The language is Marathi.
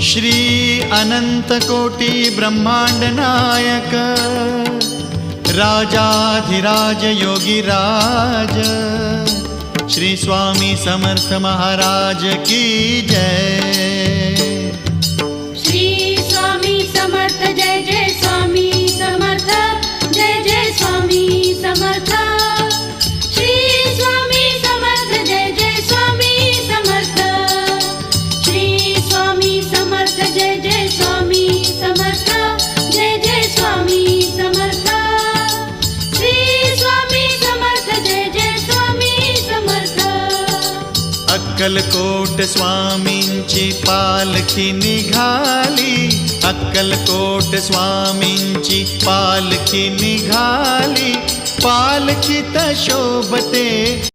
श्री अनंत कोटी ब्रह्मांड नायक राजाधिराज योगीराज श्री स्वामी समर्थ महाराज की जय। श्री स्वामी समर्थ जय जय स्वामी समर्थ जय जय स्वामी समर्थ। श्री स्वामी समर्थ जय जय स्वामी समर्थ। श्री स्वामी समर्थ जय जय स्वामी समर्थ जय जय स्वामी समर्थ। श्री स्वामी समर्थ जय जय स्वामी समर्थ। अक्कलकोट स्वामींची पालखी निघाली, अक्कलकोट स्वामींची पालखी निघाली, पालखीत शोभते